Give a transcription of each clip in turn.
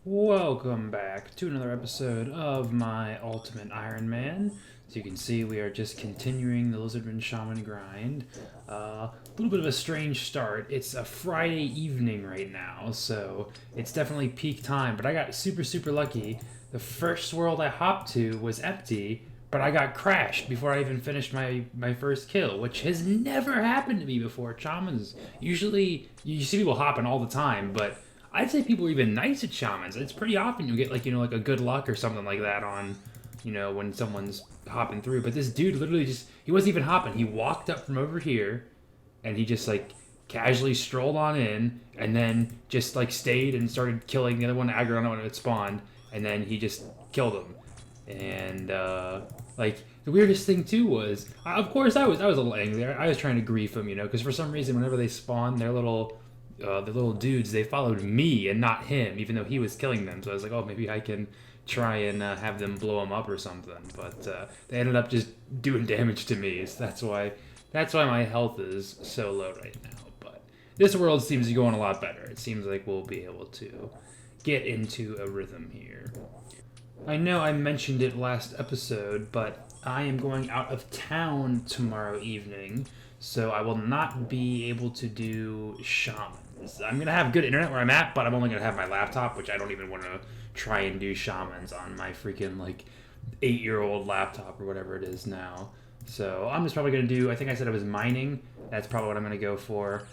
Welcome back to another episode of my Ultimate Iron Man. As you can see, we are just continuing the Lizardman Shaman grind. A little bit of a strange start. It's a Friday evening right now, so it's definitely peak time, but I got super lucky. The first world I hopped to was empty, but I got crashed before I even finished my first kill, which has never happened to me before. Shamans, usually, you see people hopping all the time, but I'd say people are even nice at shamans. It's pretty often you'll get like a good luck or something like that on, when someone's hopping through. But this dude literally he wasn't even hopping. He walked up from over here and he just like casually strolled on in and then just like stayed and started killing the other one, aggroed on it when it spawned, and then he just killed him. And like the weirdest thing too was, of course I was a little angry. I was trying to grief him, because for some reason whenever they spawn, the little dudes, they followed me and not him, even though he was killing them. So I was like, oh, maybe I can try and have them blow him up or something. But they ended up just doing damage to me. So that's why my health is so low right now. But this world seems to be going a lot better. It seems like we'll be able to get into a rhythm here. I know I mentioned it last episode, but I am going out of town tomorrow evening, so I will not be able to do shamans. I'm going to have good internet where I'm at, but I'm only going to have my laptop, which I don't even want to try and do shamans on my freaking, 8-year-old laptop or whatever it is now. So I'm just probably going to do, I think I said I was mining. That's probably what I'm going to go for.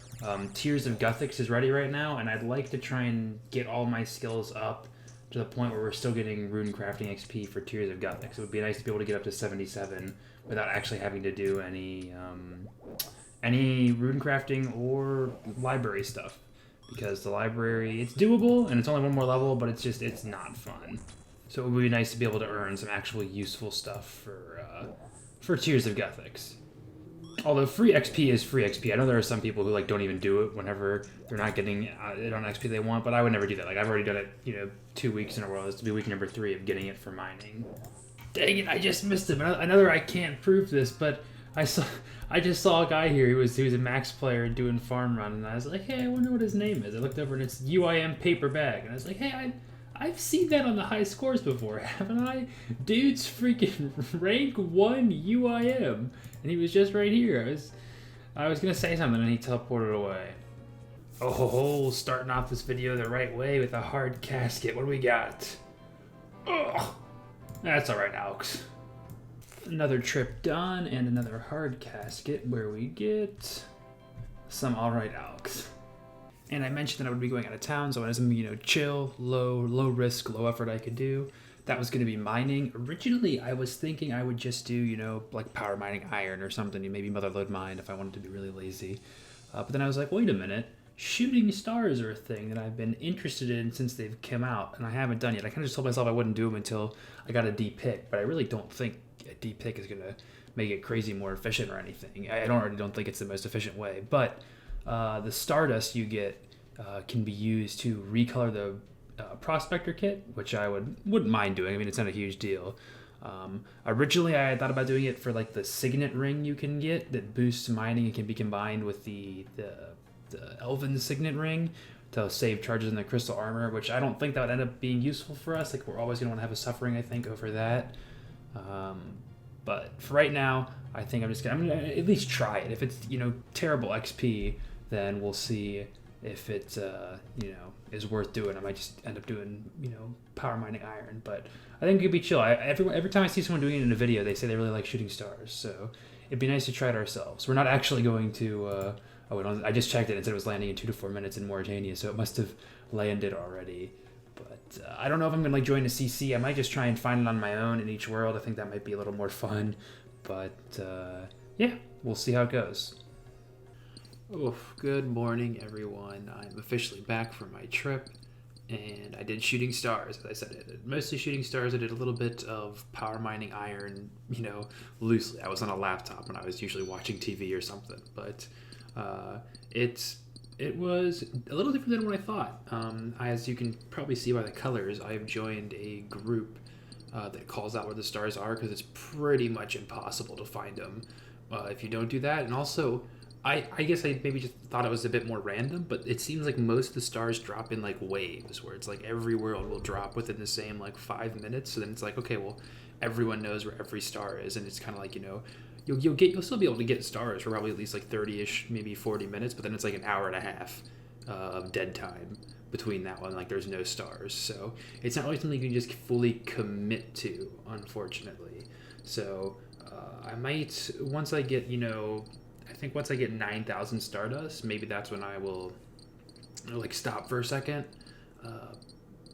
Tears of Guthix is ready right now, and I'd like to try and get all my skills up to the point where we're still getting rune crafting XP for Tears of Guthix. It would be nice to be able to get up to 77 without actually having to do any rune crafting or library stuff. Because the library, it's doable and it's only one more level, but it's not fun. So it would be nice to be able to earn some actual useful stuff for Tears of Guthix. Although free XP is free XP. I know there are some people who don't even do it whenever they're not getting it on XP they want, but I would never do that. I've already done it, 2 weeks in a row. This will be week number 3 of getting it for mining. Dang it! I just missed him. Another I can't prove this, but I just saw a guy here. He was a max player doing farm run, and I was like, hey, I wonder what his name is. I looked over and it's UIM paper bag, and I was like, hey, I've seen that on the high scores before, haven't I? Dude's freaking rank 1 UIM. And he was just right here. I was going to say something and he teleported away. Oh, starting off this video the right way with a hard casket. What do we got? Ugh. That's alright, Alex. Another trip done and another hard casket where we get some alright, Alex. And I mentioned that I would be going out of town, so I wanted something, chill, low risk, low effort I could do. That was going to be mining. Originally, I was thinking I would just do, power mining iron or something, maybe motherload mine if I wanted to be really lazy. But then I was like, wait a minute, shooting stars are a thing that I've been interested in since they've come out, and I haven't done yet. I kind of just told myself I wouldn't do them until I got a D pick, but I really don't think a D pick is going to make it crazy more efficient or anything. I already don't think it's the most efficient way, but the stardust you get can be used to recolor the prospector kit, which I wouldn't mind doing. I mean, it's not a huge deal. Originally, I had thought about doing it for the signet ring you can get that boosts mining and can be combined with the elven signet ring to save charges in the crystal armor, which I don't think that would end up being useful for us. We're always going to want to have a suffering, I think, over that. But for right now, I think I'm going to at least try it. If it's terrible XP, then we'll see if it is worth doing. I might just end up doing power mining iron, but I think it could be chill. Every time I see someone doing it in a video, they say they really like shooting stars, so it'd be nice to try it ourselves. We're not actually going to I just checked it and said it was landing in 2 to 4 minutes in Mauritania, so it must have landed already. But I don't know if I'm gonna join a CC. I might just try and find it on my own in each world. I think that might be a little more fun, but yeah, we'll see how it goes. Oof, good morning, everyone. I'm officially back from my trip, and I did shooting stars, as I said. I did mostly shooting stars. I did a little bit of power mining iron, loosely. I was on a laptop, and I was usually watching TV or something, but it was a little different than what I thought. As you can probably see by the colors, I've joined a group that calls out where the stars are, because it's pretty much impossible to find them if you don't do that. And also, I guess I maybe just thought it was a bit more random, but it seems like most of the stars drop in like waves, where it's like every world will drop within the same like 5 minutes. So then it's like, okay, well, everyone knows where every star is, and it's kind of like, you'll still be able to get stars for probably at least like 30ish, maybe 40 minutes, but then it's like an hour and a half of dead time between that one. Like there's no stars, so it's not really something you can just fully commit to, unfortunately. So I might, once I get, I think once I get 9,000 Stardust, maybe that's when I will like stop for a second,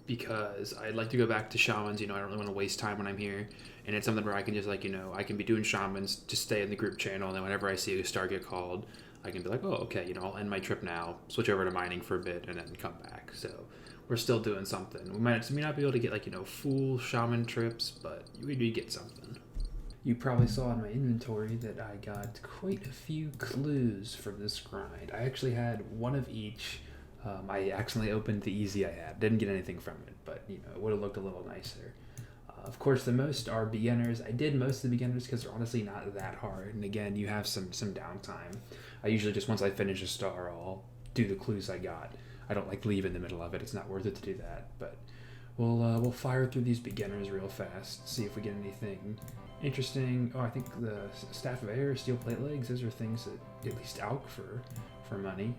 because I'd like to go back to Shamans. I don't really want to waste time when I'm here, and it's something where I can just like, I can be doing Shamans, just stay in the group channel, and then whenever I see a star get called, I can be like, oh, okay, I'll end my trip now, switch over to mining for a bit, and then come back. So we're still doing something. We may not be able to get like, full shaman trips, but we do get something. You probably saw in my inventory that I got quite a few clues from this grind. I actually had one of each. I accidentally opened the easy I had. Didn't get anything from it, but it would have looked a little nicer. Of course, the most are beginners. I did most of the beginners because they're honestly not that hard. And again, you have some downtime. I usually just, once I finish a star, I'll do the clues I got. I don't like leave in the middle of it. It's not worth it to do that. But we'll fire through these beginners real fast. See if we get anything interesting. Oh, I think the Staff of Air, Steel Plate Legs, those are things that at least alch for money.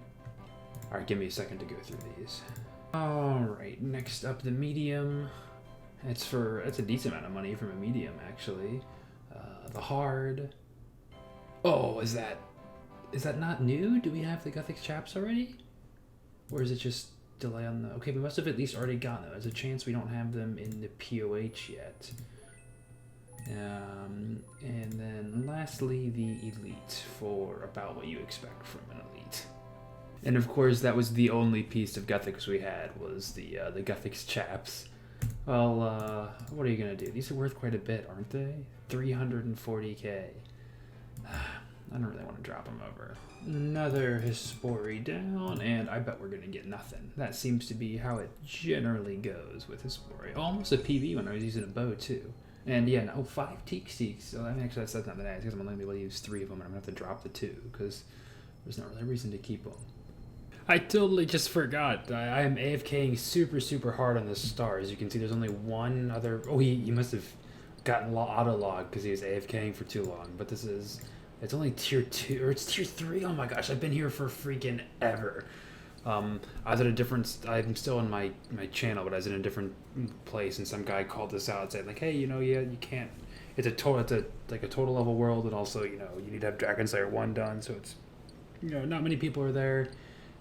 Alright, give me a second to go through these. Alright, next up the medium. It's a decent amount of money from a medium, actually. The hard. Oh, is that not new? Do we have the Gothic chaps already? Or is it just delay on the... Okay, we must have at least already gotten them. There's a chance we don't have them in the POH yet. And then lastly, the elite, for about what you expect from an elite. And of course, that was the only piece of Gothics we had, was the Gothics chaps. Well, what are you gonna do? These are worth quite a bit, aren't they? 340k. I don't really want to drop them over. Another Hispori down, and I bet we're gonna get nothing. That seems to be how it generally goes with Hispori. Oh, almost a PV when I was using a bow too. And yeah, no, 5 teak seeks. So I mean, actually, that's not that nice because I'm only going to be able to use 3 of them, and I'm going to have to drop the 2 because there's not really a reason to keep them. I totally just forgot. I am AFKing super, super hard on this star. As you can see, there's only one other... Oh, he must have gotten auto-log because he was AFKing for too long. But it's only tier 2, or it's tier 3. Oh my gosh, I've been here for freaking ever. I was at a different... I'm still in my channel, but I was in a different place, and some guy called this out saying, like, hey, yeah, you can't... It's a total level world, and also, you need to have Dragon Slayer 1 done, so it's... not many people are there,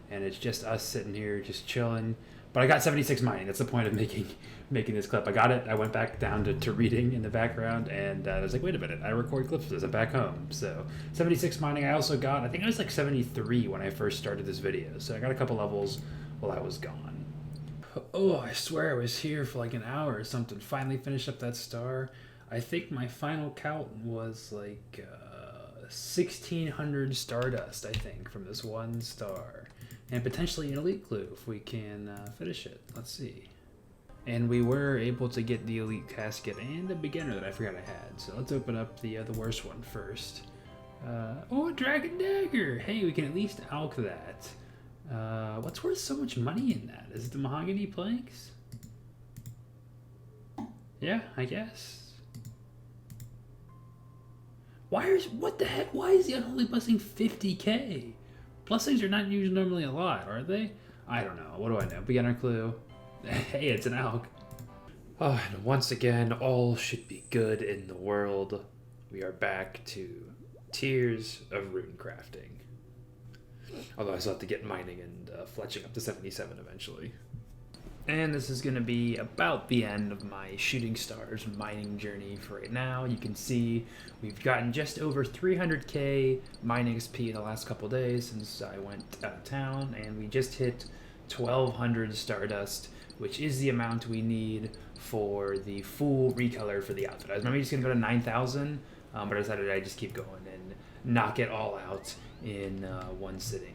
and it's just us sitting here just chilling. But I got 76 mining. That's the point of making this clip. I got it. I went back down to reading in the background, and I was like, wait a minute. I record clips for this. I'm back home. So 76 mining. I also got, I think I was like 73 when I first started this video. So I got a couple levels while I was gone. Oh, I swear I was here for like an hour or something. Finally finished up that star. I think my final count was like 1,600 Stardust, I think, from this one star. And potentially an elite clue if we can finish it. Let's see. And we were able to get the elite casket and a beginner that I forgot I had. So let's open up the worst one first. Oh, a dragon dagger! Hey, we can at least alch that. What's worth so much money in that? Is it the mahogany planks? Yeah, I guess. What the heck? Why is the unholy blessing 50k? Blessings are not usually normally a lot, are they? I don't know. What do I know? Beginner clue. Hey, it's an alch. Oh, and once again, all should be good in the world. We are back to tiers of rune crafting. Although I still have to get mining and fletching up to 77 eventually. And this is going to be about the end of my shooting stars mining journey for right now. You can see we've gotten just over 300k mining XP in the last couple days since I went out of town, and we just hit 1,200 Stardust, which is the amount we need for the full recolor for the outfit. I was maybe just going to go to 9,000, but I decided I'd just keep going and knock it all out in one sitting.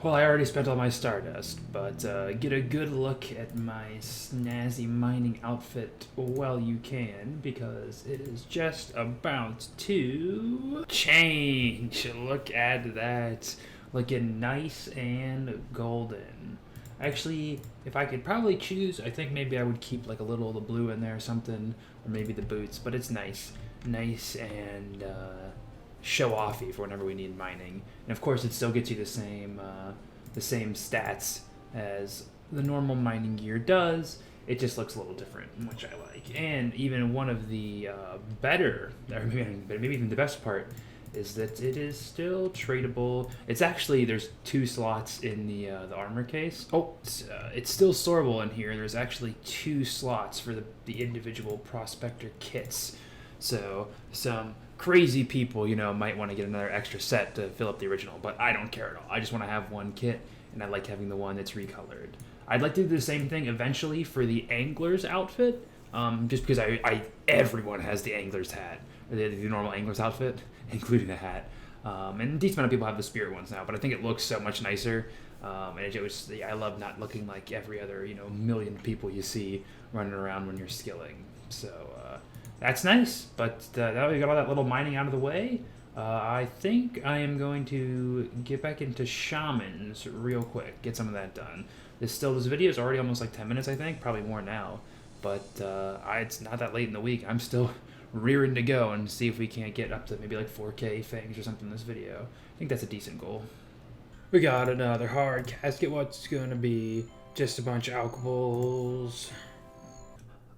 Well, I already spent all my Stardust, but get a good look at my snazzy mining outfit while you can, because it is just about to change. Look at that. Looking nice and golden. Actually, if I could probably choose, I think maybe I would keep like a little of the blue in there or something, or maybe the boots, but it's nice. Nice and show-offy for whenever we need mining. And of course, it still gets you the same stats as the normal mining gear does. It just looks a little different, which I like. And even one of the better, or maybe even the best part, is that it is still tradable. It's actually, there's 2 slots in the armor case. Oh, it's still storeable in here. There's actually 2 slots for the individual prospector kits. So some crazy people, might want to get another extra set to fill up the original, but I don't care at all. I just want to have one kit, and I like having the one that's recolored. I'd like to do the same thing eventually for the angler's outfit, just because everyone has the angler's hat, or the normal angler's outfit, including the hat. And a decent amount of people have the spirit ones now, but I think it looks so much nicer. And I love not looking like every other, million people you see running around when you're skilling. So that's nice, but now we got all that little mining out of the way. I think I am going to get back into Shamans real quick, get some of that done. This video is already almost like 10 minutes, I think, probably more now. But it's not that late in the week. I'm still rearing to go and see if we can't get up to maybe like 4K fangs or something in this video. I think that's a decent goal. We got another hard casket. What's going to be? Just a bunch of alcohols.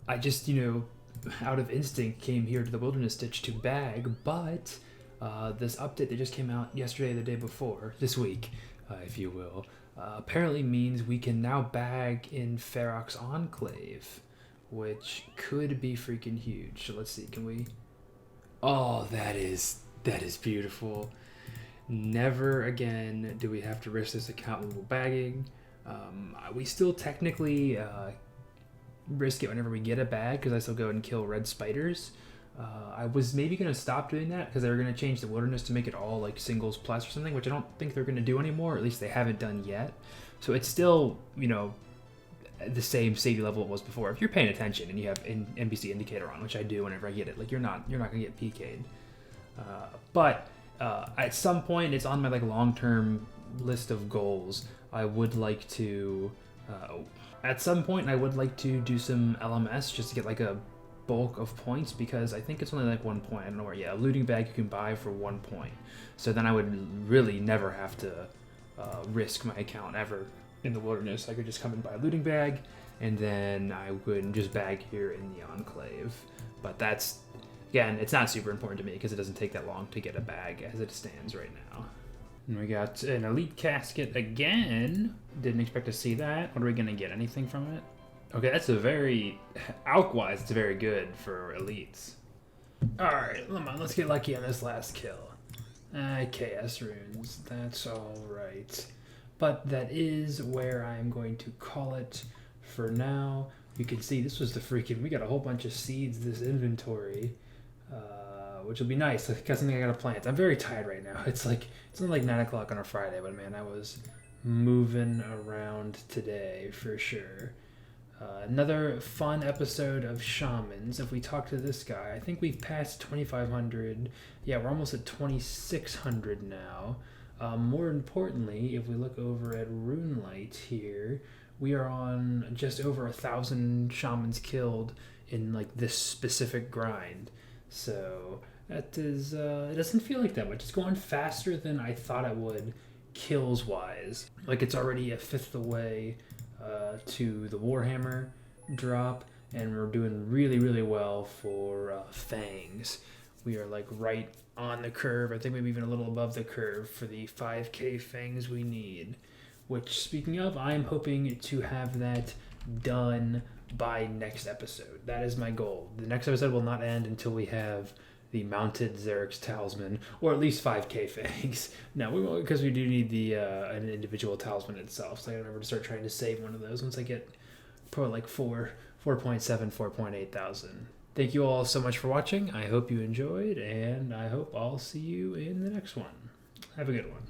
I just, out of instinct came here to the wilderness ditch to bag, but this update that just came out yesterday, the day before, this week, if you will, apparently means we can now bag in Ferox Enclave, which could be freaking huge. So let's see, can we? Oh, that is beautiful. Never again do we have to risk this account while bagging. We still technically risk it whenever we get a bag, because I still go and kill red spiders. I was maybe going to stop doing that because they were going to change the wilderness to make it all like singles plus or something, which I don't think they're going to do anymore, or at least they haven't done yet. So it's still, the same safety level it was before. If you're paying attention and you have an NPC indicator on, which I do whenever I get it, like you're not going to get PK'd. But at some point, it's on my like long-term list of goals. I would like to, at some point, I would like to do some LMS just to get like a bulk of points, because I think it's only like 1 point. I don't know where. Yeah, a looting bag you can buy for 1 point. So then I would really never have to risk my account ever in the wilderness. I could just come and buy a looting bag, and then I would just bag here in the Enclave. But that's, again, it's not super important to me because it doesn't take that long to get a bag as it stands right now. And we got an elite casket again. Didn't expect to see that. What are we going to get? Anything from it? Okay, that's a very, alk-wise, it's very good for elites. Alright, come on, let's get lucky on this last kill. KS runes, that's alright. But that is where I'm going to call it for now. You can see this was we got a whole bunch of seeds, this inventory, which will be nice. I got something I gotta plant. I'm very tired right now. It's only like 9 o'clock on a Friday, but man, I was moving around today for sure. Another fun episode of Shamans. If we talk to this guy, I think we've passed 2,500. Yeah, we're almost at 2,600 now. More importantly, if we look over at Runelight here, we are on just over 1,000 shamans killed in like this specific grind. So that is, it doesn't feel like that much. It's going faster than I thought it would, kills wise. Like it's already a fifth the way to the Warhammer drop, and we're doing really, really well for fangs. We are like right on the curve. I think maybe even a little above the curve for the 5k fangs we need, which, speaking of, I'm hoping to have that done by next episode. That is my goal. The next episode will not end until we have the mounted Xerix talisman, or at least 5k fangs. No, we won't, because we do need the an individual talisman itself, so I gotta remember to start trying to save one of those once I get probably like 4.8 thousand. Thank you all so much for watching. I hope you enjoyed, and I hope I'll see you in the next one. Have a good one.